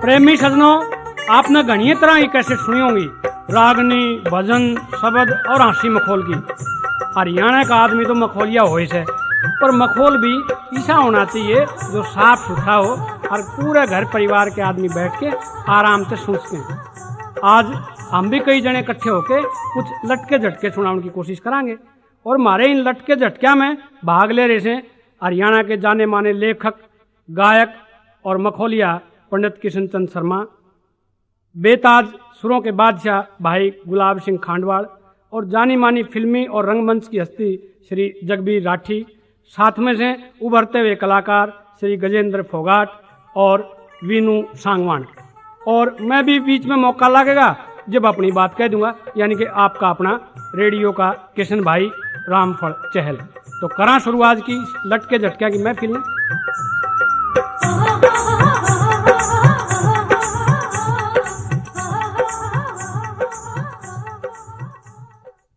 प्रेमी सजनों, आपने घनी तरह की कैसेट सुनी होंगी, रागनी, भजन, शब्द और हंसी मखौल की। हरियाणा का आदमी तो मखौलिया हो ही है, पर मखौल भी ऐसा होना चाहिए जो साफ सुथरा हो और पूरे घर परिवार के आदमी बैठ के आराम से सुन सकें। आज हम भी कई जने इकट्ठे होके कुछ लटके झटके सुनाने की कोशिश करांगे और हमारे इन लटके झटकिया में भाग ले रहे हैं हरियाणा के जाने माने लेखक, गायक और मखौलिया पंडित किशन चंद शर्मा, बेताज सुरों के बादशाह भाई गुलाब सिंह खांडवाल और जानी मानी फिल्मी और रंगमंच की हस्ती श्री जगबीर राठी, साथ में से उभरते हुए कलाकार श्री गजेंद्र फोगाट और वीनू सांगवान। और मैं भी बीच में मौका लगेगा जब अपनी बात कह दूंगा, यानी कि आपका अपना रेडियो का किशन भाई रामफल चहल। तो करा शुरुआत की लटके झटकिया की महफिल में।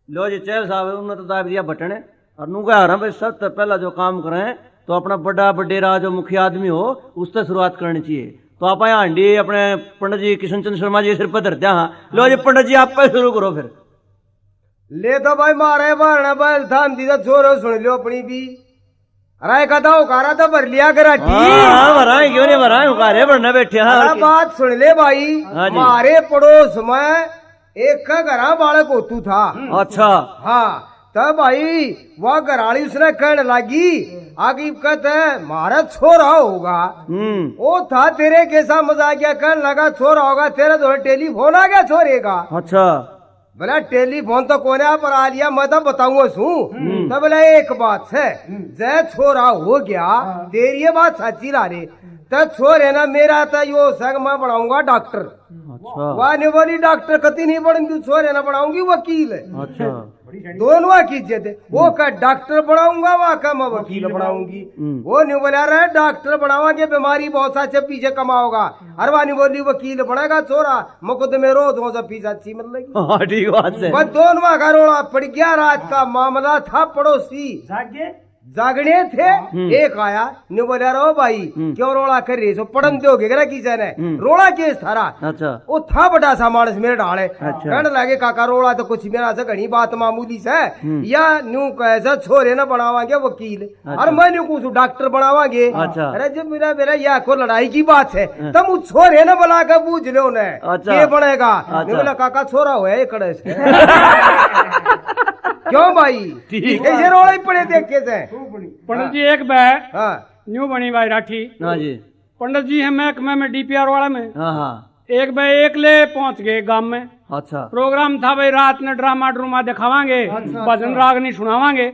लो जी चहल साहब, उन्होंने तो दाब दिया बटन और नू कह रहा भाई सबसे पहला जो काम करें तो अपना बड़ा बडेरा जो मुखिया आदमी हो उससे शुरुआत करनी चाहिए। तो आप यहाँ हांडी अपने पंडित जी किशन चंद शर्मा जी सिर पर धरते। हाँ लो जी पंडित जी, आप पे शुरू करो फिर। ले तो भाई मारे बारना बैल थाम दी तो छोरो सुन लो अपनी भी। राय का था उकारा तो भर लिया करा भराए क्यों नहीं भराए, उकारे भरना बैठे। हाँ बात सुन ले भाई, हमारे पड़ोस में एक का घरा बालक होतू था। अच्छा हाँ, तब भाई वह घराली उसने कहने लगी आगे कहते मारा छोरा होगा। वो था तेरे कैसा मजाक किया, कहने लगा छोरा होगा, तेरा जो टेलीफोन आ गया छोरे का। अच्छा बोला टेलीफोन तो कोने पर आ लिया, मैं तो बताऊंगा सू। तो बोला एक बात है, जय छोरा हो गया तेरी ये बात सच्ची ला रे, तो छोरे ना मेरा तो यो संग मैं बढ़ाऊंगा डॉक्टर। अच्छा वह नहीं बोली डॉक्टर कति नहीं बढ़ूंगी, छोरे ना बढ़ाऊंगी वकील। अच्छा दोनों कीजिए थे, वो का डॉक्टर बढ़ाऊंगा, वह का मैं वकील बढ़ाऊंगी। वो नहीं बोला रहा डॉक्टर बढ़ावांगे बीमारी बहुत सा पीछे कमाओगा, अरे वह नहीं बोली वकील बढ़ेगा छोरा मुकदमे रोज हो सब पीछा अच्छी मतलब ठीक बात है। दोनों का रोड़ा पड़ गया, रात का मामला था, पड़ोसी जागने थे। एक आया ने बोला रो भाई क्यों रोड़ा कर रही, सो पढ़न दोगे किसी ने रोड़ा केस थारा। अच्छा वो था बड़ा सा मानस मेरे डाले। कहने लगे काका रोड़ा तो कुछ मेरा से घनी बात मामूली से, या न्यू कैसा छोरे न बनावांगे वकील। और मैं न्यू कुछ डॉक्टर बनावांगे। अरे जब मेरा यह को लड़ाई की बात है तब उस छोरे न बना कर पूछ लो ने ये बनेगा। बोला काका छोरा हुआ है कड़े से क्यों भाई ये रोड़ा ही पड़े देखे से। पंडित जी एक न्यू बनी भाई राठी। हाँ जी पंडित जी है महकमे में डीपीआर वाला में। हाँ एक भाई एक ले पहुंच गए गांव में। अच्छा प्रोग्राम था भाई रात में ड्रामा ड्रूमा दिखावांगे, भजन रागनी सुनावांगे।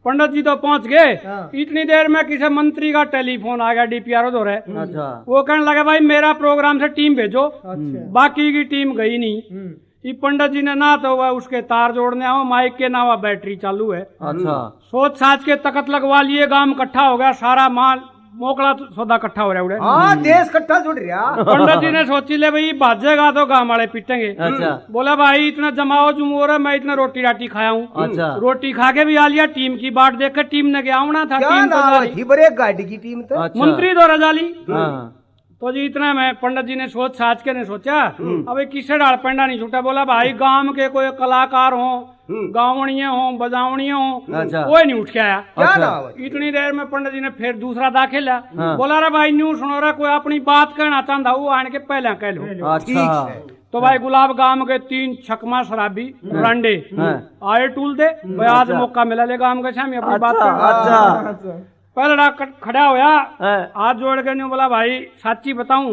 पंडित जी तो पहुंच गए, इतनी देर में किसी मंत्री का टेलीफोन आ गया डीपीआर उधर है। अच्छा वो कहने लगा भाई मेरा प्रोग्राम से टीम भेजो। बाकी की टीम गई नहीं। ये पंडित जी ने ना तो वह उसके तार जोड़ने आओ, माइक के ना वह बैटरी चालू है। अच्छा सोच साच के तकत लगवा लिए, गांव इकट्ठा हो गया, सारा माल मोकला सौदा इकट्ठा हो रहा है। देश इकट्ठा जुड़ रहा। पंडित जी ने सोची ले भाई भाजेगा तो गांव वाले पीटेंगे। अच्छा बोला भाई इतना जमाओ जुमोर है, मैं इतना रोटी राटी खाया हूँ। अच्छा रोटी खा के भी आ लिया, टीम की बाट देख कर टीम ने क्या आना था। टीम गाड़ी की टीम तो मंत्री दो रजाली। तो जी इतना में पंडित जी ने सोच साच के ने सोचा अब किसे डाल पेंडा नहीं छूटा। बोला भाई गांव के कोई कलाकार हो, गावणिये हो, बजावणिये हो, कोई नहीं उठ के आया। इतनी देर में पंडित जी ने फिर दूसरा दाखिला। बोला रे भाई न्यू सुनो रे, कोई अपनी बात कहना चाहता वो आने के पहले कह लो। तो भाई गुलाब गांव के 3 छकमा शराबी रंडे आए टूल दे भाई, आज मौका मिला ले गांव के सामने अपनी बात। पहला खड़ा होया, हाथ जोड़ के नहीं बोला भाई सच्ची बताऊं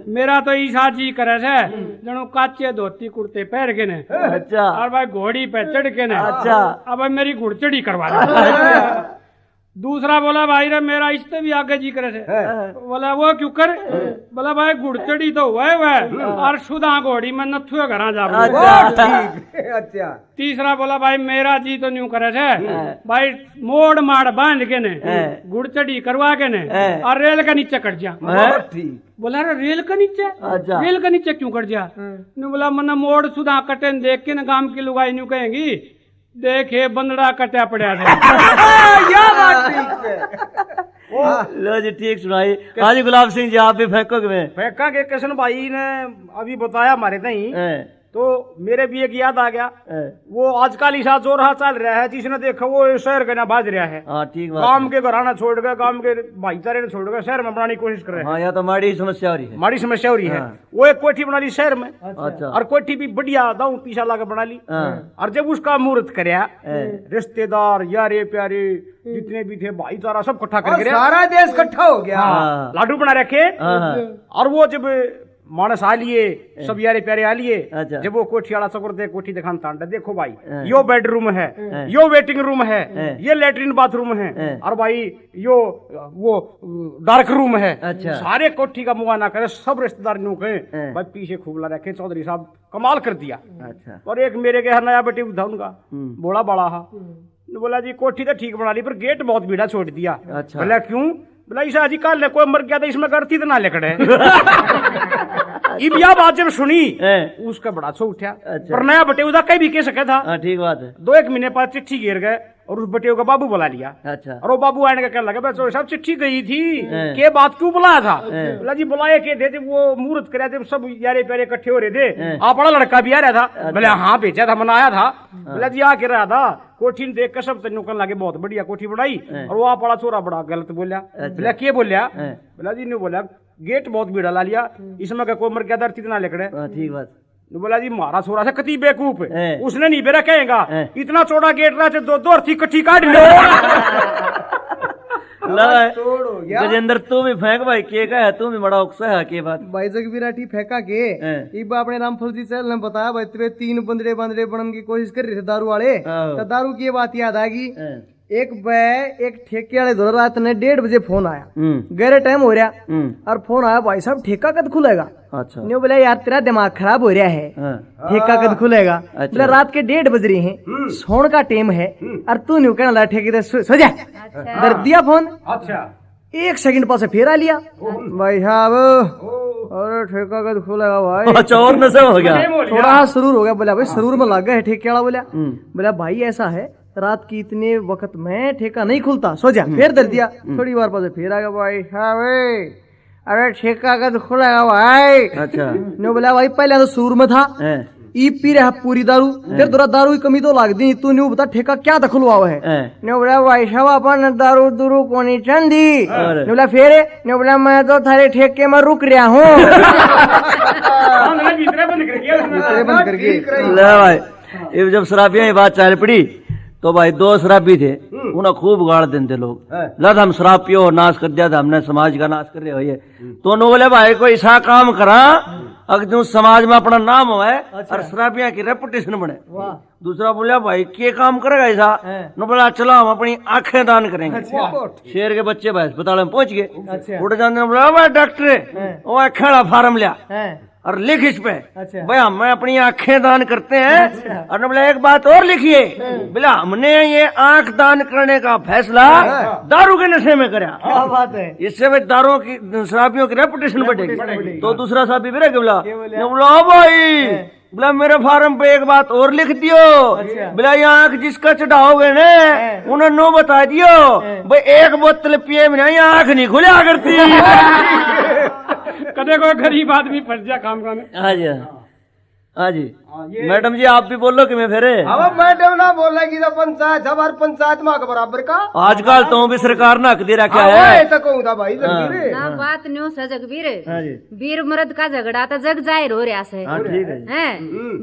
मेरा तो ईसा जी करे से जनो काचे धोती कुर्ते पहन के ने। अच्छा और भाई घोड़ी पे चढ़ के ने। अच्छा अब भाई मेरी घुड़चड़ी करवा दे। दूसरा बोला भाई रे मेरा इससे भी आगे जी करे थे। बोला वो क्यों कर, बोला भाई घुड़चड़ी तो वह और सुधा घोड़ी में नथुए घर जा। अच्छा तीसरा बोला भाई मेरा जी तो न्यू करे थे भाई, मोड़ माड़ बांध के ने घुड़चड़ी करवा के ने और रेल के नीचे कट जा। बोला रे रेल के नीचे? रेल के नीचे क्यों कट जा? बोला मना मोड़ सुधा कटे देख के न गांव की लुगाई न्यू कहेंगी देखे बंदड़ा कटा पड़ा था। लो जी ठीक सुनाई। हाँ जी गुलाब सिंह जी आप भी फेंकोगे में? फेंका के किशन भाई ने अभी बताया हमारे नहीं, तो मेरे भी एक याद आ गया। वो आजकल ईसा जो रहा चल रहा है, जिसने देखा वो शहर के ना बाज रहा है। हाँ ठीक बात। गांव के घराना छोड़ कर, गांव के भाईचारे ने छोड़ कर शहर में बनाने की कोशिश कर रहे हैं। हाँ, या तो माड़ी समस्या हो रही है। माड़ी समस्या हो रही है। वो एक कोठी बना ली शहर में। अच्छा। और कोठी भी बढ़िया दाऊ पीछा ला बना ली। और जब उसका मुहूर्त करया, रिश्तेदार यारे प्यारे जितने भी थे भाईचारा सब इकट्ठा कर सारा देश इकट्ठा हो गया। लाडू बना रखे। और वो जब मानस आ लिए, सब यारे प्यारे आ लिए। अच्छा। जब वो कोठी वाला चक्कर दे कोठी दिखान तांडा, देखो भाई यो बेडरूम है, यो वेटिंग रूम है, ये लेटरिन बाथरूम है, और भाई यो वो डार्क रूम है। अच्छा। सारे कोठी का मुआयना करे, सब रिश्तेदार न्यू कहे भाई पीछे खूब ला रखे, चौधरी साहब कमाल कर दिया। अच्छा। और एक मेरे के नया बेटी था उनका, बोला बड़ा हा, बोला जी कोठी तो ठीक बना ली पर गेट बहुत भीड़ा छोड़ दिया। अच्छा। बोला क्यों? बोला ईसा जी कल कोई मर गया था, इसमें करती तो ना लेकड़े। इब यह बात जब सुनी उसका बड़ा सो उठा। अच्छा। पर नया बटे उदा कहीं भी कह सके था। हाँ ठीक बात है। 2-1 महीने बाद चिट्ठी गिर गए और उस बटे का बाबू बुला लिया। अच्छा। और वो बाबू आने का कहने लगा भाई साहब चिट्ठी गई थी, के बात क्यों बुलाया था? बोला जी बुलाए के थे जब वो मुहूर्त कराया, जब सब यारे प्यारे इकट्ठे हो रहे थे, आप बड़ा लड़का भी आ रहा था। बोले हाँ भेजा था, मनाया था। बोला जी आ के रहा था, कोठी ने देख कर सब तेन कहने लगे बहुत बढ़िया कोठी बनाई। और वो बड़ा छोरा बड़ा गलत बोलिया। बोला के बोलिया? बोला जी ने बोला गेट बहुत भीड़ा ला लिया, इसमें कोई मर गया धरती ना लेकड़े। ठीक बात। बोला जी मारा छोरा से कति बेकूफ उसने नहीं बेरा कहेगा इतना चौड़ा गेट रहा, 2 अर्थी कट्ठी काट लो। गजेंद्र तू भी फेंक भाई, के का है तू भी बड़ा उत्साह है के बात। भाई जग विराटी फेंका के इब अपने रामफल जी सर ने बताया भाई तेरे 3 बंदरे बनने की कोशिश कर रहे थे दारू वाले। तो दारू की बात याद आ गई। एक ठेके वाले दो रात ने 1:30 बजे फोन आया, गहरे टाइम हो रहा और फोन आया भाई साहब ठेका कद खुलेगा? अच्छा। न्यू बोला यार तेरा दिमाग खराब हो रहा है, ठेका कद खुलेगा? बोला रात के 1:30 बज रहे हैं, सोने का टाइम है और तू न्यू कहना लगा ठेकेदार सो जा। दर दिया फोन। अच्छा। 1 सेकंड पास फिर आ लिया भाई साहब, अरे ठेका कद खुलेगा भाई? अच्छा और नशा हो गया, थोड़ा सरूर हो गया। बोला भाई सरूर में लग गया है ठेके वाला। बोला भाई ऐसा है रात की इतने वक्त में ठेका नहीं खुलता, सो जा। फिर दर दिया, थोड़ी बार पास फिर आ गया भाई हाँ भाई, अरे ठेका कद खुलेगा भाई? अच्छा। ने बोला भाई पहले तो सरूर में था, ई पी रहा पूरी दारू, फिर थोड़ा दारू की कमी तो लाग दी, तू न्यू बता ठेका क्या था खुलवा है? ने बोला भाई साहब अपन दारू दुरू कोनी चंदी। ने बोला फिर? ने बोला मैं तो थारे ठेके में रुक रहा हूँ। बंद करके ले भाई। ये जब शराबियां ये बात चाल पड़ी तो भाई 2 शराबी थे, उन्हें खूब गाड़ देते लोग, लद हम शराब पियो नाश कर दिया था, हमने समाज का नाश कर रहे हो ये। तो उन्होंने बोले भाई कोई ऐसा काम करा अगर जो समाज में अपना नाम हो और शराबियां की रेपुटेशन बने। दूसरा बोला भाई के काम करेगा ऐसा? न बोला चलो हम अपनी आंखें दान करेंगे। शेर के बच्चे भाई अस्पताल में पहुंच गए, उठ जाने बोला भाई डॉक्टर वो खेड़ा फार्म लिया और लिख इस पे भाई हम अपनी आंखें दान करते हैं। और बोला एक बात और लिखिए, बोला हमने ये आंख दान करने का फैसला दारू के नशे में करा। क्या बात है? इससे भाई दारू की शराबियों की रेपुटेशन बढ़ेगी। तो दूसरा शराबी भी रह बोला भाई, बोला मेरे फार्म पे एक बात और लिख दियो, बोला ये आंख जिसका चढ़ाओगे ना उन्हें नो बता दियो भाई 1 बोतल पिए बिना ये आंख नहीं खुला करती। कदे कोई गरीब आदमी फंस जा काम का में। हाँ जी हाँ जी। मैडम जी आप भी बोलो कि मैं फिर अब मैडम ना बोलेगी तो पंचायत हमारे पंचायत में बराबर का आजकल तो भी सरकार ने हक दे रखा है। तो कहूँ था भाई जगबीर ना बात न्यू से जगबीर, हाँ जी। वीर मर्द का झगड़ा तो जग जाहिर हो रहा से हाँ ठीक है। हैं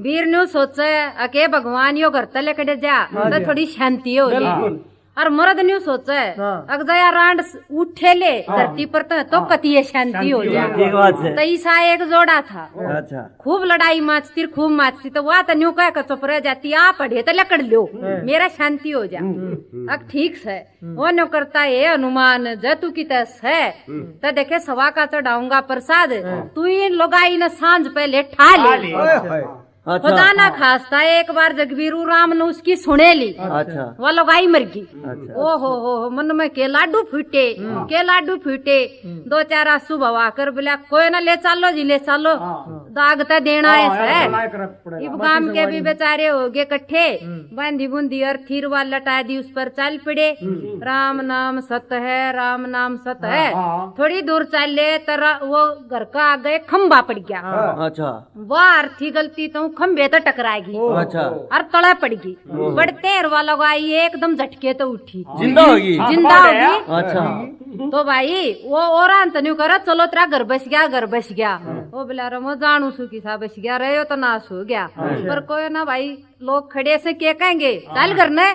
वीर न्यू सोचे अके भगवान यो घर तले कटे जा तो थोड़ी शांति हो रही, और मर्द न्यू सोचे अग जया रांड उठे ले धरती पर तो कतिये शांति हो जाए। ठीक बात है। तो ईसा एक जोड़ा था, अच्छा। खूब लड़ाई माचती खूब माचती, तो वह तो न्यू कह कर चुप रह जाती, आ पढ़े तो लकड़ लो मेरा शांति हो जा। अब ठीक है वो न्यू करता है अनुमान जतु की तस है तो देखे सवा का चढ़ाऊंगा प्रसाद, तू इन लोगाई न सांझ पहले ठा ले। अच्छा। खुदा ना खास्ता एक बार जगबीरू राम ने उसकी सुने ली, अच्छा। वो लोगाई मर गई। अच्छा। ओ हो मन में के लाडू फूटे, के लाडू फूटे। 2-4 आंसू बवा कर बोला कोई ना ले चालो जी ले चालो, सागता देना है इब गांव के भी बेचारे हो गए इकट्ठे बांधी बूंदी और थीरवा लटा दी उस पर चल पड़े राम नाम सत है राम नाम सत है थोड़ी दूर चले तो वो घर का आ गए खंबा पड़ गया अच्छा वाह थी गलती तो खंबे तो टकराएगी अच्छा और तड़ा पड़ गई बढ़ते हरवा लगाई एकदम झटके तो उठी जिंदा होगी जिंदा होगी अच्छा तो भाई वो और अंतन्यू करा चलो तेरा घर बस गया वो बोला रमो जानू सु की सा बस गया रहे तो नाश हो गया पर कोई ना भाई लोग खड़े से क्या कहेंगे चल घर ने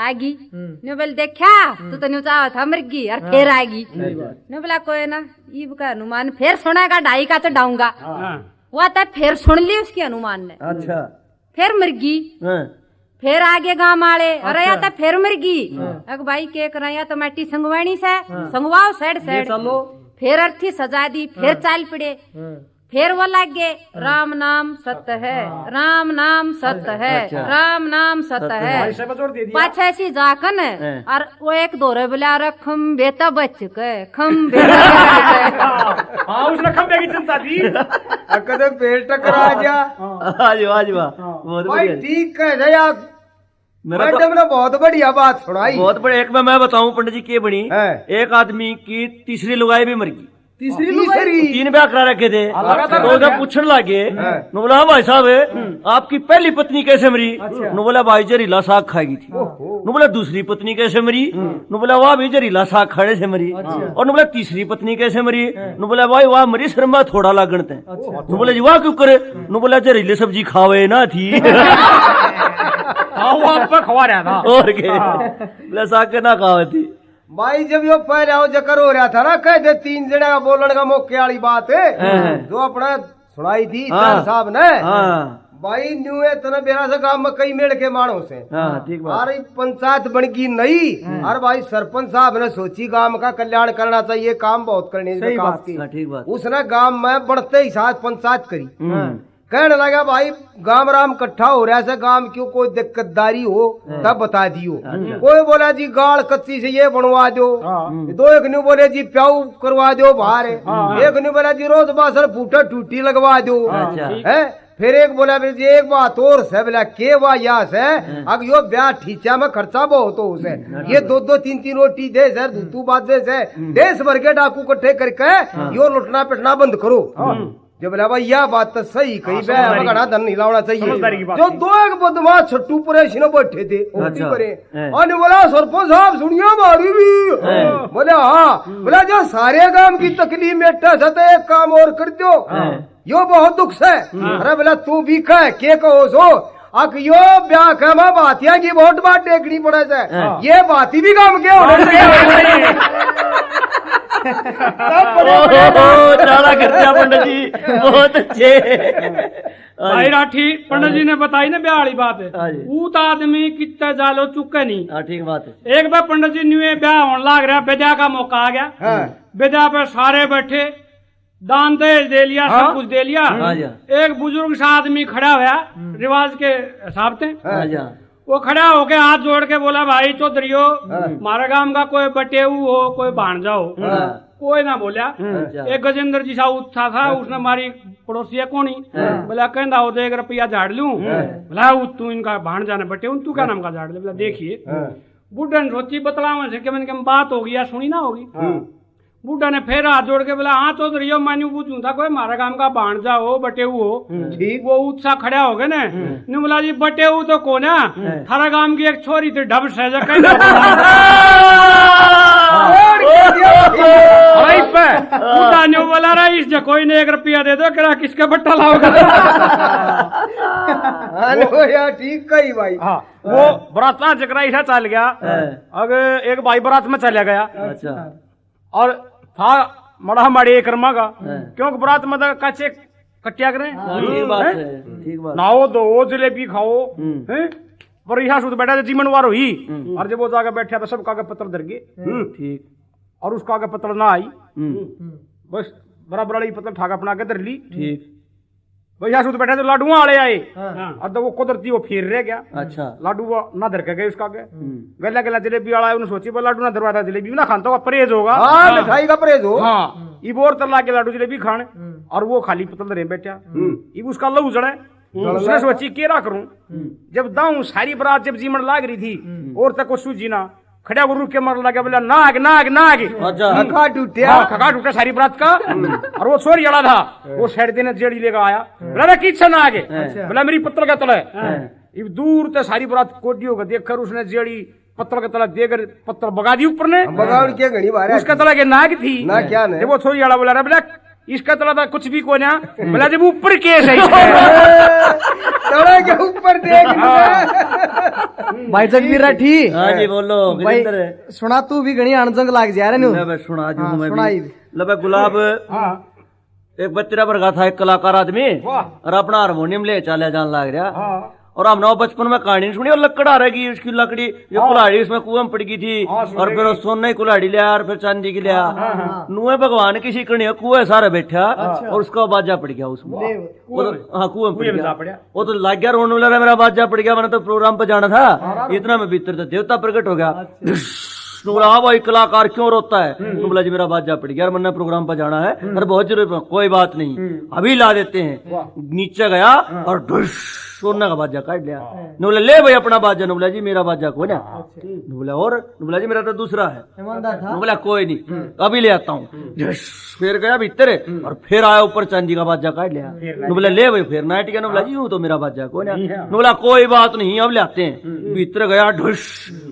आगी न्यू बोल देखा तू तो न्यू चाह था मरगी और फिर आएगी न्यू बोला कोई ना ईब का अनुमान फिर सुनेगा ढाई का तो डाऊंगा वो आता फिर सुन ली उसकी अनुमान ने अच्छा फिर मरगी फिर आगे गांव वाले अरे या तो फिर मरगी अग भाई के करा या तो मैटी संगवाणी से संगवाओ साइड साइड फिर अर्थी सजा दी फिर चाल पड़े फिर वो लग गए राम नाम सत्य है राम नाम सत्य है राम नाम सत्य है पाछे ऐसी जाकन और वो एक दौरे बुला रहा खम्बे तो बच गए खम्बे उसने खंबे की चिंता थी कदे पेट टकरा गया आज वाह बहुत भाई बढ़िया ठीक है यार मेरा तो मैडम ने बहुत बढ़िया बात सुनाई बहुत बड़े एक में मैं बताऊं पंडित जी के बनी है। एक आदमी की तीसरी लुगाई भी मर गई तीसरी 3 ब्याह करा रखे थे तो उधर पूछने लगे नु बोला हाँ भाई साहब आपकी पहली पत्नी कैसे मरी नु बोला भाई जहरीला साग खाएगी थी नु बोला दूसरी पत्नी कैसे मरी नु बोला वाह भी जहरीला साग खाने से मरी और नु बोला तीसरी पत्नी कैसे मरी नु बोला भाई वाह मरी शर्मा थोड़ा लागण थे नु बोला जी वाह क्यों करे नु बोला जहरीली सब्जी खावे ना थी वो आप पर खवा रहा था और के बोला साग के ना खावे थी भाई जब यो पहले हो जकर हो रहा था ना कह दे 3 जने का बोलने का मौके वाली बात है जो अपने सुनाई थी सर साहब ने भाई न्यू इतना बेरा से गांव में कई मेड़ के मानो से ठीक बात अरे पंचायत बन गई नहीं अरे भाई सरपंच साहब ने सोची गांव का कल्याण करना चाहिए काम बहुत करने ठीक बात उसने गांव में बढ़ते ही साथ पंचायत करी कहने लगा भाई गांव राम इकट्ठा हो रहा है गांव क्यों कोई दिक्कतदारी हो तब बता दियो कोई बोला जी गाड़ कच्ची से ये बनवा दो दो एक न्यू बोले जी प्याऊ करवा दो बाहर एक न्यू बोला जी रोज बासर फूटा टूटी लगवा दो है फिर एक बोला जी एक बात और से बोला के वाह यहाँ से अब यो ब्याह ठीचा में खर्चा बहुत हो उसे ये 2-3 रोटी दे सर तू बात दे से देश भर के डाकू इकट्ठे करके यो लुटना पिटना बंद करो जब बोला भाई यह बात तो सही कही बड़ा धन नहीं लावना चाहिए जो 2 एक बदमाश छट्टू परेश बैठे थे और बोला सरपंच साहब सुनिए हमारी भी बोले हाँ बोला जो सारे गांव की तकलीफ मेटा था तो एक काम और कर दो यो बहुत दुख है अरे बोला तू भी कह के कहो सो अक यो ब्याह का माँ बातिया की बहुत बात देखनी पड़े से ये बाती भी काम के होने पंडित जी बहुत अच्छे भाई राठी पंडित जी ने बताई ना ब्याह वाली बात है ऊत आदमी कितने जालो चुके नहीं ठीक बात है एक बार पंडित जी न्यू ब्याह होने लग रहा विद्या का मौका आ गया विद्या पे सारे बैठे दान दहेज दे लिया सब कुछ दे लिया एक बुजुर्ग सा आदमी खड़ा हुआ रिवाज के हिसाब से वो खड़ा होके हाथ जोड़ के बोला भाई चौधरीयो हमारे गांव का कोई बटेऊ हो कोई भाणजा हो कोई ना बोला एक गजेंद्र जी सा उत्था था उसने हमारी पड़ोसी है कोनी बोला कहना हो तो 1 रुपया झाड़ लूं बोला तू इनका भाणजा ने बटेऊ तू क्या नाम का झाड़ ले बोला देखिए बुढ़ा ने सोची बतलावा से मैंने बात होगी या सुनी ना होगी बूढ़ा ने फिर हाथ जोड़ के बोला हाँ चौधरी मानू पूछू था कोई हमारा गांव का भाणजा हो बटेऊ हो वो उत्साह खड़ा हो गए ने बोला जी बटेऊ तो कौन है थारा गांव की एक छोरी थी ढब से बूढ़ा ने बोला रहा इस कोई ने 1 रुपया दे दो करा किसका बट्टा लाओगा ठीक कही भाई वो बरात में जकरा ऐसा चल गया अगर एक भाई बरात में चला गया अच्छा और था मड़ा मड़े कर्मा का क्योंकि बरात में कच्चे कटिया करें ठीक बात नाओ दो जलेबी खाओ पर यहाँ शुद्ध बैठा जीवन वार हुई और जब वो जाकर बैठा तो सब कागज पत्र दर गए ठीक और उस कागज पत्र ना आई बस बराबर पत्र ठाक अपना के दर ली ठीक भाई यहाँ शुद्ध बैठा तो लाडुआ वाले आए और तो वो कुदरती वो फिर रह गया अच्छा लाडू वो ना धर के गए उसका गला गला जलेबी वाला है उन्होंने सोची लाडू ना धरवा था जलेबी ना खान तो परहेज होगा मिठाई का परहेज हो हाँ इब और तला के लाडू जलेबी खाने और वो खाली पतल रहे बैठा इब उसका लहू जड़े उसने सोची केरा करूं जब दाऊं सारी बरात जब जीमन लाग रही थी और तक को सूझी ना खड़ा रुक के मर लगा बोला नाग नाग नाग अच्छा खखा टूटिया हाँ, खगा टूटा सारी बरात का और वो छोरी अड़ा था वो शेर देने जेड़ी लेकर आया बोला किच्छा ना आगे बोला मेरी पत्तल का तले इब दूर तक सारी बरात कोडी होगा देखकर उसने जेड़ी पत्तल का तला देकर पत्तल बगा दी ऊपर ने बगाड़ के घड़ी मारे उसका तला के नाग थी ना क्या ने जब वो छोरी अड़ा बोला बोला इसका तला था कुछ भी को ना बोला जब ऊपर केस है तड़े के ऊपर देख भाई जगबीर राठी हाँ जी बोलो भाई गजेंद्र सुना तू भी घणी अणजंग लाग जा रहे नु मैं सुना जू हाँ, मैं सुनाई। भी लबे गुलाब एक बच्चा पर था एक कलाकार आदमी और अपना हारमोनियम ले चले जान लग रहा और हमने वो बचपन में कहानी सुनी और लकड़ आ रहेगी उसकी लकड़ी ये कुल्हाड़ी उसमें कुआं में पड़ गई थी और फिर वो सोने की कुल्हाड़ी लिया और फिर चांदी की लिया नुए भगवान किसी कड़ी कुएं सारा बैठा और उसका बाजा पड़ गया उसमें वो तो हाँ कुएं में पड़ गया वो तो लग गया रोने लगा मेरा बाजा पड़ गया मैंने तो प्रोग्राम पे जाना था इतना में भीतर तो देवता प्रकट हो गया बोला हाँ भाई कलाकार क्यों रोता है तो बोला जी मेरा बाजा पड़ गया मैंने प्रोग्राम पर जाना है और बहुत जरूरी कोई बात नहीं अभी ला देते हैं नीचे गया और ढुस सोना का बाजा काट लिया ने बोला ले भाई अपना बाजा ने बोला जी मेरा बाजा को ना ने बोला और ने बोला जी मेरा तो दूसरा है ईमानदार था ने बोला कोई नहीं अभी ले आता हूँ फिर गया भीतर और फिर आया ऊपर चांदी का बाजा काट लिया ने बोला ले भाई फिर नाइट गया ने बोला जी यूं तो मेरा बाजा को ना ने बोला कोई बात नहीं अब ले आते हैं भीतर गया ढुस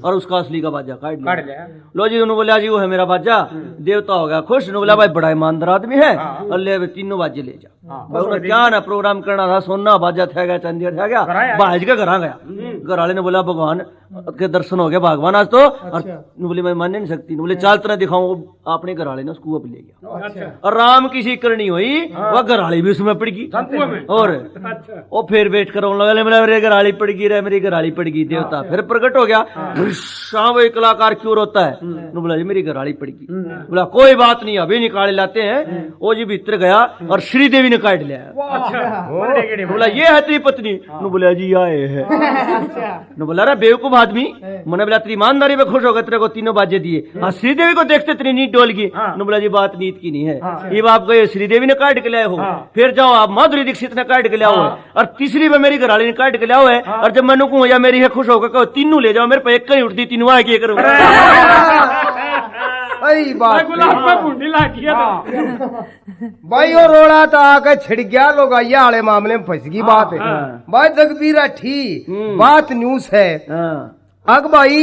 और उसका असली का बाजा काट लिया लो जी उन्होंने बोला जी वो है मेरा बाजा देवता हो गया खुश ने बोला भाई बड़ा ईमानदार आदमी है और ले तीनों बाजे ले जा भाई उन्हें क्या ना प्रोग्राम करना था सोना बाजा थे गया चांदी थे गया बाज के घर आ गया घर वाले ने बोला भगवान के दर्शन हो गया भगवान आज तो और बोले मैं मान नहीं सकती बोले चाल तरह दिखाऊं अपने घर वाले ने उसको ले गया और राम की सी करनी हुई वह घर वाली भी उसमें पड़ गई और वो फिर वेट करो लगा मेरे घर वाली पड़ गई मेरी घर वाली पड़ गई देवता फिर प्रकट हो गया शाम वही कलाकार क्यों रोता है बोला जी मेरी घर वाली पड़ गई बोला कोई बात नहीं अभी निकाले लाते हैं वो जी भीतर गया और श्रीदेवी ने काट लिया बोला ये है तेरी पत्नी बोला जी आए है बोला अरे बेवकूफ आदमी मैंने बोला तेरी ईमानदारी में खुश होगा तेरे को तीनों बाजे दिए हाँ श्रीदेवी को देखते तेरी नींद डोल गई बोला जी बात नींद की नहीं है ये आप गए श्रीदेवी ने काट के लाए हो फिर जाओ आप माधुरी दीक्षित ने काट के लिया हुआ है और तीसरी में मेरी घरवाली ने काट के लिया हुआ है और जब मैंने कहूँ या मेरी है खुश होगा कहो तीनों ले जाओ मेरे पे एक कहीं उठती तीनों आके करूंगा सही बात गुलाब में बूंदी लागी है भाई वो रोड़ा तो आके छिड़ गया लोग आइया वाले मामले में फंस गई बात है भाई जगबीरा ठीक बात न्यूज है अग भाई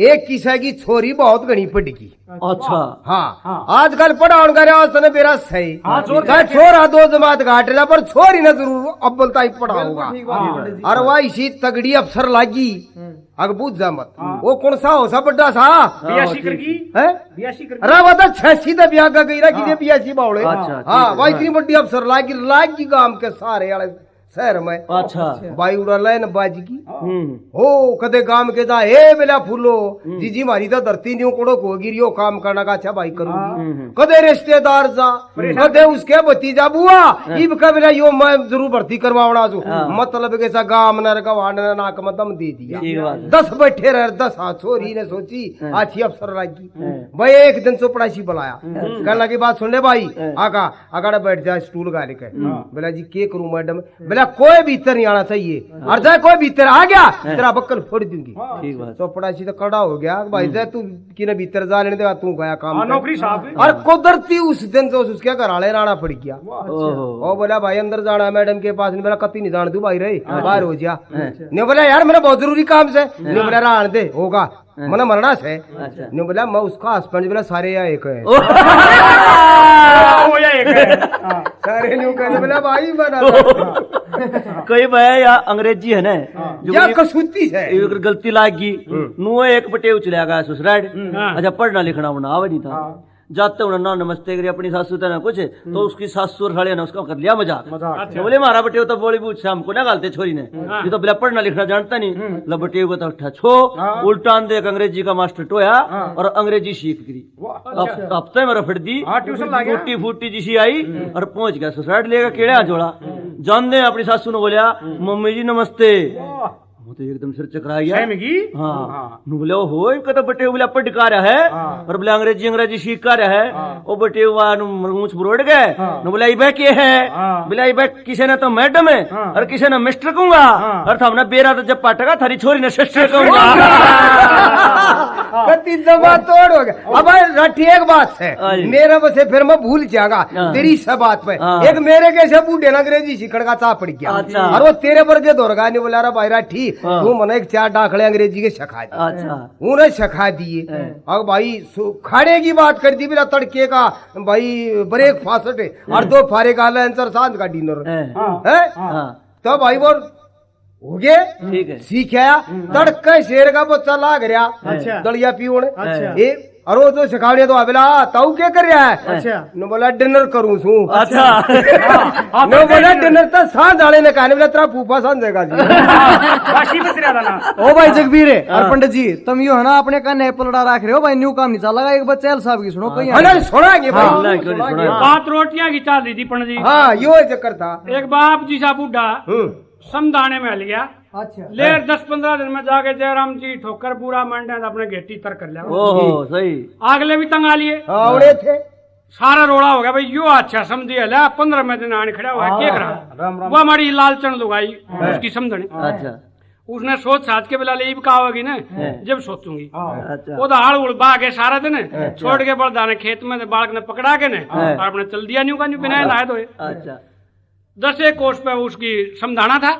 एक किसा की छोरी बहुत घनी पड़ गई अच्छा हाँ आजकल पढ़ाउन करे उसने मेरा सही छोरा दो जमात घाट रहा पर छोरी न जरूर अव्वलता ही पढ़ाऊंगा और वह इसी तगड़ी अफसर लागी अग बुझ जा मत वो कौन सा हो सा बड्डा सा अरे वो तो 86 तो ब्याह का गई ना कि 82 बावड़े हाँ भाई इतनी बड्डी अफसर लागी गांव के सारे वाले शहर में अच्छा भाई उड़ा लाइन बाजी की हो कदे काम के जा हे बेला फूलो जीजी मारी तो धरती नहीं कोड़ो को गिरियो काम करना का अच्छा भाई करूंगी कदे रिश्तेदार जा कदे उसके भतीजा बुआ इब का बेला यो मैं जरूर भर्ती करवावना छू मतलब के सा गाम नर का वाडना नाक में दम दे दिया 10 बैठे रहे 10 हाथ छोरी ने सोची अच्छी अफसर लागी भाई एक दिन चौपड़ासी बुलाया कहने लगी बात सुन ले भाई आका आका बैठ जा स्टूल गा लेकर बोला जी के करूं मैडम बोला कोई भीतर नहीं आना चाहिए और चाहे कोई भीतर आ गया तेरा बक्कल फोड़ दूंगी ठीक बात तो पड़ासी तो कड़ा हो गया भाई जय तू कि भीतर जा लेने देगा तू गया काम नौकरी साहब और कुदरती उस दिन से उसके घर आले राना पड़ गया वो बोला भाई अंदर जाना मैडम के पास बोला कति नहीं जान दू भाई रही बाहर हो जा ने बोला यार मेरा बहुत जरूरी काम से ने बोला रान दे होगा मैंने मरना से ने बोला मैं उसका हस्बैंड बोला सारे या एक है सारे न्यू कहने बोला भाई बना कोई भाई या अंग्रेजी है ना या कसूती है गलती लागी नु एक पटे उचलिया गया ससुराल अच्छा पढ़ना लिखना बना नहीं था जाते उन्हें ना नमस्ते करी अपनी सासू ना कुछ तो उसकी सासू और साड़िया ने उसका कर लिया मजाक बोले मारा बटे तो बॉलीवुड से हमको ना गालते छोरी ने ये तो बोला पढ़ना लिखना जानता नहीं लबटे को तो छो उल्टा दे अंग्रेजी का मास्टर टोया और अंग्रेजी सीख गई हफ्ते में रफड़ दी फूटी फूटी जिसी आई और पहुंच गया ससुराल लेगा केड़ा जोड़ा जान दे अपनी सासू ने बोलिया मम्मी जी नमस्ते वो तो एकदम सिर चकरा गया सही में की हाँ नु बोले हो कदा बटे बोला पटका रहा है और बोले अंग्रेजी सीख कर रहा है ओ बटे हुआ मूछ बुरोड़ गए नु बोला ये के है बोला ये किसी ने तो मैडम है और किसी ने मिस्टर कहूंगा और था बेरा तो जब पाटेगा थारी छोरी ने सिस्टर कहूंगा कति जमा तोड़ हो गया। अब रठी एक बात है मेरा बस फिर मैं भूल जाऊंगा तेरी सब बात पे एक मेरे कैसे बूढ़े ना अंग्रेजी सीखने का चाह पड़ गया और वो तेरे पर के दौड़गा नहीं बोला भाई राठी तू मने एक 4 डाखड़े अंग्रेजी के सिखा दिए उन्हें सिखा दिए। अब भाई खाने की बात कर दी बिना तड़के का भाई ब्रेकफास्ट और 2 फारे का लंच सांझ का डिनर है तो भाई वो हो गए ठीक है सीख आया तड़के शेर का बच्चा लाग रहा दलिया पीवण और वो तो सिखाने तो अबला ताऊ क्या कर रहा है अच्छा नो बोला डिनर करूं सू अच्छा नो बोला डिनर तो सांझ आले ने कहने बोला तेरा फूफा सांझेगा जी बाशी बच रहा था ना। ओ भाई जगबीर और पंडित जी तुम यो है ना अपने का नेपल लड़ा रख रहे हो भाई न्यू काम नहीं चल लगा एक बार चैल साहब की सुनो कहीं अरे सुनाएंगे भाई बात रोटियां की चाल रही थी पंडित जी। हाँ यो चक्कर था एक बाप जी सा बूढ़ा समदाने में हल गया अच्छा ले 10-15 दिन में जाके जयराम जी ठोकर पूरा मंडे अपने घेटी तर कर लिया ओहो सही आगले भी तंगा लिए आवड़े थे सारा रोड़ा हो गया भाई यो अच्छा समझी है 15 में दिन आने खड़ा हुआ है क्या करा वो हमारी लालचन लुगाई उसकी समझने अच्छा उसने सोच साज के बेला कहा होगी ना जब सोचूंगी अच्छा वो तो हाड़ उड़बा के सारा दिन छोड़ के बड़दा ने खेत में बालक ने पकड़ा के ने और अपने चल दिया न्यू का न्यू बिना नहाए धोए अच्छा 10 कोस पे उसकी समझाना था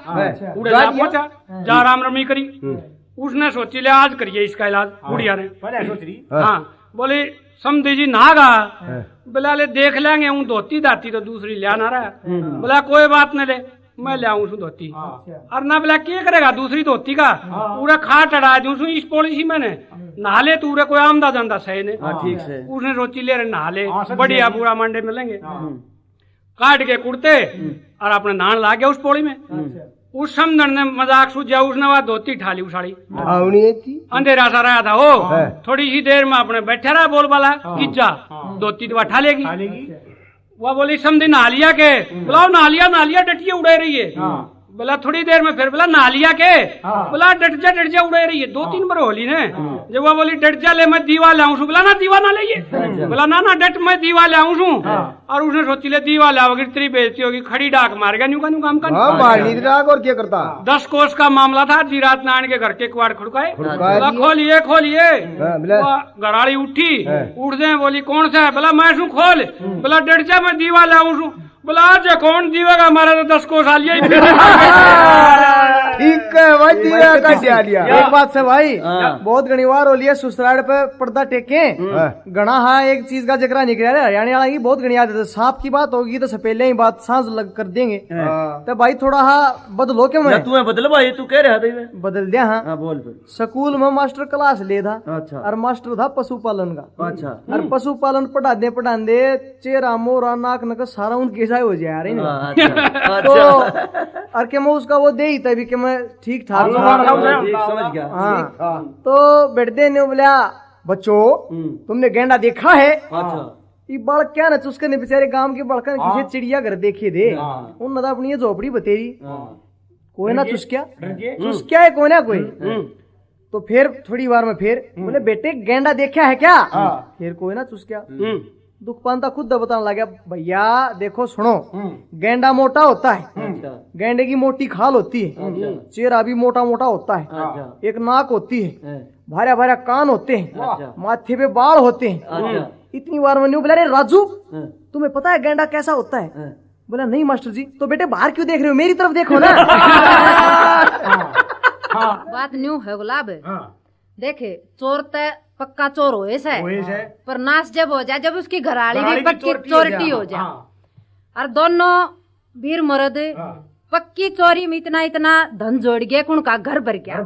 उड़े जा पहुंचा जा राम रमी करी उसने सोची ले आज करिए इसका इलाज बुढ़िया ने पहले सोच रही हाँ बोले समझी जी नहागा बोला ले देख लेंगे हूँ धोती दाती तो दूसरी ले ना रहा बोला कोई बात नहीं ले मैं ले आऊँ धोती और ना बोला क्या करेगा दूसरी धोती का पूरा खाट अड़ा दूँ इस पॉलिसी मैंने नहा ले तू कोई आमदा जाता सही ने ठीक है उसने सोची ले रहे नहा ले बढ़िया पूरा मंडे मिलेंगे काट के कुड़ते और अपने नान ला गया उस पौड़ी में उस समझन ने मजाक सूझा उसने वह धोती ठाली उछाड़ी अंधेरा सा रहा था वो थोड़ी सी देर में अपने बैठा रहा बोल वाला किज्जा धोती तो ठा लेगी वह बोली समझी नहा लिया के बुलाओ नहा लिया डटिया उड़े रही है बोला थोड़ी देर में फिर बोला नहा लिया के बोला डट जा उड़े रही है 2-3 बार होली ने जब वो बोली डट जा ले मैं दीवा ले आऊं बोला ना दीवा ना ले बोला ना डट मैं दीवा ले आऊं और उसने सोची ले दीवा ले आओगी तेरी बेइज्जती होगी खड़ी डाक मार गया न्यू काम का डाक और क्या करता 10 कोस का मामला था जी रात नारायण के घर के कुआड़ खुड़काए खोलिए गराड़ी उठी उठ जाए बोली कौन सा है बोला मैं शू खोल बोला डट जा मैं दीवा ले आऊं बोला आज कौन दीवेगा हमारा तो 10 कोस आ लिया ठीक है भाई दीवा का दिया लिया एक बात से भाई बहुत गणिवार हो लिया ससुराल पे पर्दा टेके गणा हाँ एक चीज का जिक्र नहीं किया हरियाणा वाला की बहुत गणी आदत है सांप की बात होगी तो पहले ही बात सांस लग कर देंगे तो भाई थोड़ा हाँ बदलो क्यों मैं तू बदल भाई तू कह रहा था बदल दिया हाँ बोल स्कूल में मास्टर क्लास ले था अच्छा और मास्टर था पशुपालन का अच्छा और पशुपालन पढ़ा दे चेहरा मोरा नाक नक सारा उनके हो जाए रही तो और के मैं उसका वो दे ही तभी कि मैं ठीक ठाक समझ गया हाँ तो बैठते ने बोला बच्चों तुमने गेंडा देखा है अच्छा ये बालक क्या ना चुसके ने बेचारे गांव के बड़का किसी चिड़िया घर देखे दे उन नदा अपनी ये झोपड़ी बतेरी कोई ना चुसक्या है कोई ना कोई तो फिर थोड़ी बार में फिर बोले बेटे गेंडा देखा है क्या फिर कोई ना चुसक्या दुख पांता खुद बताने लगा भैया देखो सुनो गेंडा मोटा होता है गेंडे की मोटी खाल होती है चेहरा भी मोटा मोटा होता है एक नाक होती है भारा भारा कान होते हैं माथे पे बाल होते हैं इतनी बार मैंने बोला रे राजू तुम्हें पता है गेंडा कैसा होता है बोला नहीं मास्टर जी तो बेटे बाहर क्यों देख रहे हो मेरी तरफ देखो ना बात न्यू है गुलाब देखे चोर तय पक्का चोर होए से पर नाश जब हो जाए जब उसकी घराड़ी भी पक्की चोरटी हो जाए और दोनों वीर मर्द पक्की चोरी में इतना धन जोड़ गया कि उनका घर भर गया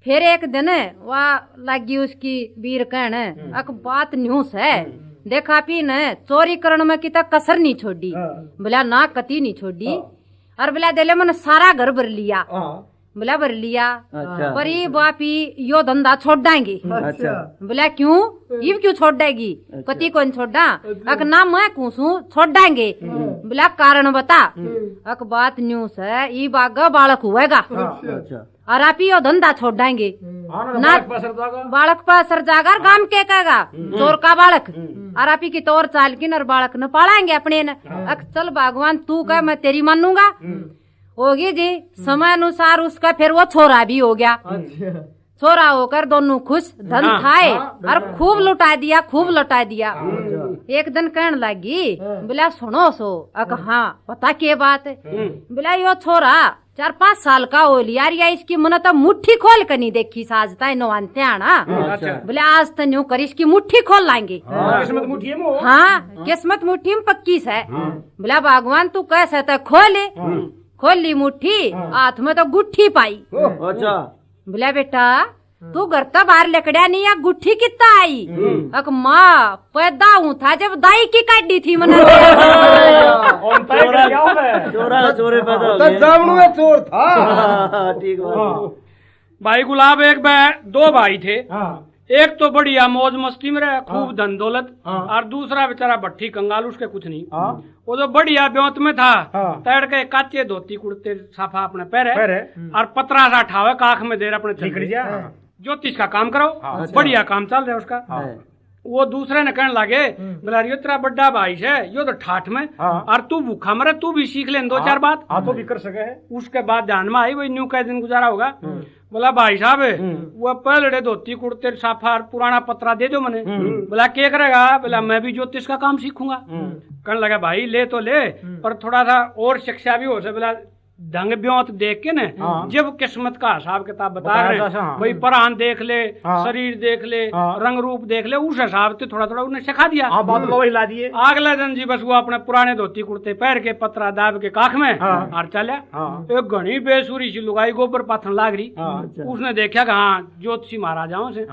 फिर एक दिन वह लगी उसकी वीर कहने अक बात न्यूस है देखा पी न चोरी करण में कितना कसर नहीं छोड़ी बोला ना कती नहीं छोड़ी और बोला दिले मैंने सारा घर भर लिया बोला भर लिया पर ये बापी यो धंधा छोड़ देंगे बोला क्यों ये क्यों छोड़ देगी कति कौन छोड़ा अक ना मैं कूसू छोड़ देंगे बोला कारण बता। अक बात न्यूज है ई बागा बालक हुएगा अच्छा और आप ही यो धंधा छोड़ देंगे ना, बालक पर असर जागा गांव के कहेगा चोर का बालक और आप ही की तौर चाल की नर बालक न पालेंगे अपने न। अक चल भगवान तू कह मैं तेरी मानूंगा होगी जी। समय अनुसार उसका फिर वो छोरा भी हो गया, छोरा होकर दोनों खुश धन खाए और खूब लुटा दिया, खूब लुटा दिया। एक दिन कहने लगी बोला सुनो सो। अक हाँ पता के बात है। बोला यो छोरा 4-5 साल का हो लिया या इसकी मन तो मुट्ठी खोल कर नहीं देखी साजता है नवानते आना। बोले आज तो न्यू कर इसकी मुट्ठी खोल लाएंगे। किस्मत मुट्ठी में हाँ किस्मत मुट्ठी में पक्की है। बोला भगवान तू कैसे तो खोल ली मुट्ठी, हाथ में तो गुट्ठी पाई। अच्छा बोला बेटा तू घर तो बाहर लकड़िया नहीं या गुट्ठी कितना आई। अक माँ पैदा हूँ था जब दाई की काटी थी मन चोरा चोरे पैदा हो तो गए। जामनू में चोर था। हाँ, ठीक बात। भाई गुलाब एक दो भाई थे। एक तो बढ़िया मौज मस्ती में रहे, खूब धन दौलत, और दूसरा बेचारा भट्टी कंगाल, उसके कुछ नहीं। वो जो बढ़िया ब्योत में था तैर के काचे धोती कुर्ते साफा अपने पैर और पतरा सा ठावे काख में दे रहे अपने चल ज्योतिष का काम करो, बढ़िया काम चल रहा है उसका। वो दूसरे ने कहने लगे बोला यो तेरा बड्डा भाई है यो तो ठाठ में और तू भूखा मरे, तू भी सीख ले 2-4 बात। तो भी कर सके है। उसके बाद ध्यान में आई वही न्यू का दिन गुजारा होगा। बोला भाई साहब वो पहले धोती कुर्ते साफा पुराना पतरा दे दो मने। बोला क्या करेगा? बोला मैं भी ज्योतिष का काम सीखूंगा। कहने लगा भाई ले तो ले पर थोड़ा सा और शिक्षा भी हो सके। बोला ढंग ब्योत देख के न जब किस्मत का हिसाब किताब बता रहे भाई परान देख ले, शरीर देख ले, रंग रूप देख ले, उस हिसाब से थोड़ा थोड़ा उन्हें सिखा दिया। वही ला दिए। अगले दिन जी बस वो अपने पुराने धोती कुर्ते पैर के पतरा दाब के काख में और चला। एक घनी बेसुरी सी लुगाई गोबर पाथन लाग रही। उसने देखा कि हाँ ज्योतिषी महाराजाओं से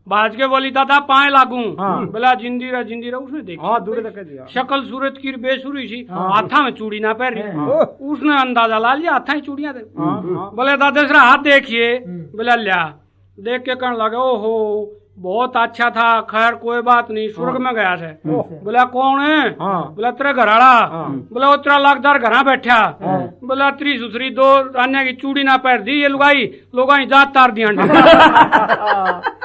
बाज के बोली दादा पाए लागू। बोला जिंदी रहा उसने देखा शक्ल सूरत की बेसुरी सी, हाथा में चूड़ी ना पहन रही। उसने अंदाजा ला लिया हाथा ही चूड़ियां दे। बोले दादा जरा हाथ देखिए। बोला लिया, देख के कहने लगा ओहो बहुत अच्छा था, खैर कोई बात नहीं, स्वर्ग में गया से। बोला कौन है? बोला तेरे घराड़ा। बोला वो तेरा लाखदार घरा बैठा। बोला तेरी सुसरी 2 रानिया की चूड़ी ना पैर दी ये लुगाई जात तार दी।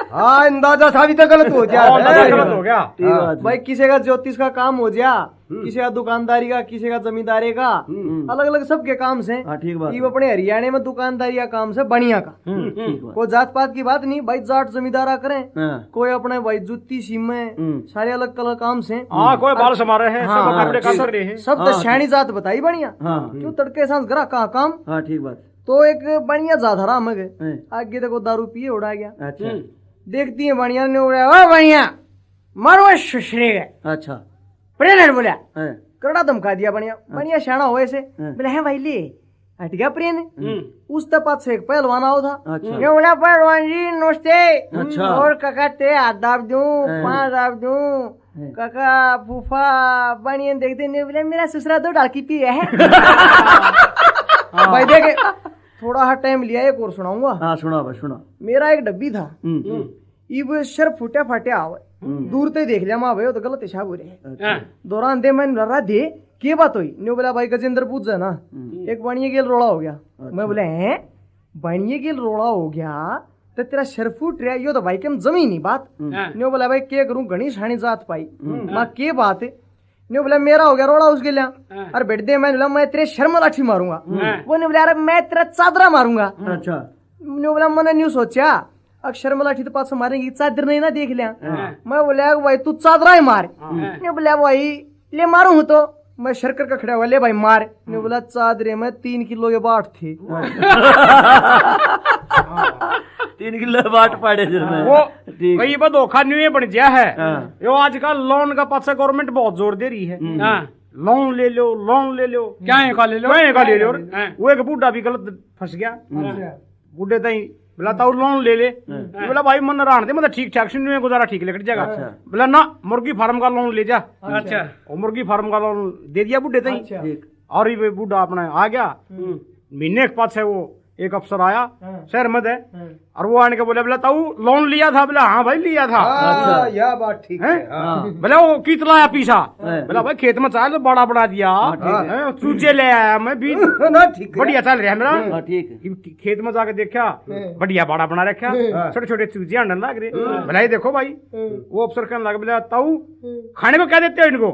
हाँ अंदाजा था भी तो गलत हो गलत हो गया। भाई किसी का ज्योतिष का काम हो गया, किसी का दुकानदारी का, किसी का जमींदारी का, अलग अलग सबके काम से। ठीक बात। ये अपने हरियाणा में दुकानदारी का काम से बढ़िया का। कोई जात पात की बात नहीं भाई, जाट जमींदारा करें, कोई अपने भाई जुत्ती सीमे सारे अलग कलर काम से। कोई बाल समा रहे हैं, सब अपने काम कर रहे हैं। सब तो शैणी जात बताई बढ़िया। क्यों तड़के सांस गरा कहा काम। हाँ ठीक बात। तो एक बढ़िया जात हरा में गए, आगे देखो दारू पिए उड़ा गया। अच्छा देखती है बढ़िया ने उड़ा बढ़िया मारो सुश्री गए। अच्छा प्रेरण बोला करड़ा धमका दिया बढ़िया बढ़िया शाना हो ऐसे। बोले है भाई ले हट गया प्रेम। उस तपात से एक पहलवान आओ था। ये बोला पहलवान जी नमस्ते। अच्छा। और काका ते हाथ दाब दूं, पाँव दाब दूं, काका फूफा बढ़िया देखते नहीं। बोले मेरा ससुरा 2 डालकी पी है। भाई देखे थोड़ा हा टाइम लिया, एक और सुनाऊंगा। हाँ सुना। मेरा एक डब्बी था, इब शर फुटे फाटे आवे, दूर ते देख लिया माँ भाई तो गलत हिसाब हो रहे। दौरान दे मैंने लड़ा दे के बात हुई। न्यू बोला भाई गजेंद्र पूछ ना एक बनिए गेल रोड़ा हो गया। मैं बोले हैं बनिए गेल रोड़ा हो गया तो तेरा शर फूट रहा यो तो भाई के जमीनी बात। न्यू बोला भाई के करूं घनी शानी जात पाई माँ के बात है। न्यू बोला मेरा हो गया रोड़ा उसके लिया। अरे बैठ दे मैंने बोला मैं तेरे शर्म लाठी मारूंगा। वो ने बोला अरे मैं तेरा चादरा मारूंगा। अच्छा न्यू बोला मैंने न्यू सोचा अक्षर मला लाठी तो पास मारेंगी चादर नहीं ना देख लिया। मैं बोला भाई तू चादरा ही मार। ने बोला भाई ले मारू हूं तो मैं शर्कर का खड़ा हुआ ले भाई मार। ने बोला चादरे में 3 किलो के बाट थी। 3 किलो बाट पाड़े वो कई बार धोखा नहीं बन गया है। यो आजकल लोन का पास गवर्नमेंट बहुत जोर दे रही है। लोन ले लो क्या है का ले लो वो एक बूढ़ा भी गलत फंस गया। बूढ़े तई बोला ताऊ लोन ले ले। बोला भाई मन रान दे मतलब ठीक ठाक सुन गुजारा ठीक लेकर जाएगा। बोला ना मुर्गी फार्म का लोन ले जा। अच्छा और मुर्गी फार्म का लोन दे दिया बूढ़े तई। और ये बूढ़ा अपना आ गया महीने के पास है वो एक अफसर आया शहर में है और वो आने के बोले ताऊ लोन लिया था? बोला हाँ भाई लिया था। यह बात ठीक है। बोला वो कितना आया पीछा? बोला भाई खेत में चाल बड़ा बड़ा दिया, चूजे ले आया मैं बीज ना ठीक है। बढ़िया चल रहा है मेरा। हाँ, ठीक है। खेत में जाके देखा बढ़िया बड़ा बना रखा, छोटे छोटे चूजे आने लग रहे। बोला ये देखो भाई, वो अफसर कहने लगा बोला ताऊ खाने को क्या देते हो इनको?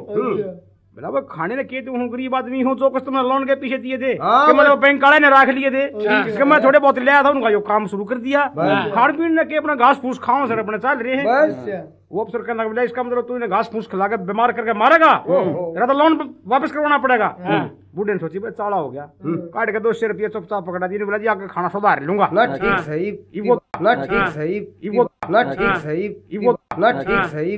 बोला भाई खाने ने किए तो हूँ, गरीब आदमी हूँ, जो कुछ तुमने लोन के पीछे दिए थे कि मतलब बैंक काले ने रख लिए थे कि मैं थोड़े बहुत ले आया था, उनका जो काम शुरू कर दिया, खान पीन ने के अपना घास फूस खाओ सर अपने चल रहे हैं। वो अफसर कहने लगा इसका मतलब तूने घास फूस खिला के बीमार करके मारेगा, तेरा तो लोन वापस करवाना पड़ेगा। बूढ़े ने सोची भाई चाला हो गया, काट के 200 रुपये चुपचाप पकड़ा दिए। बोला जी आगे खाना सुधार लूंगा। ना ठीक सही, वो ना ठीक सही, वो ना ठीक सही, ना ठीक सही।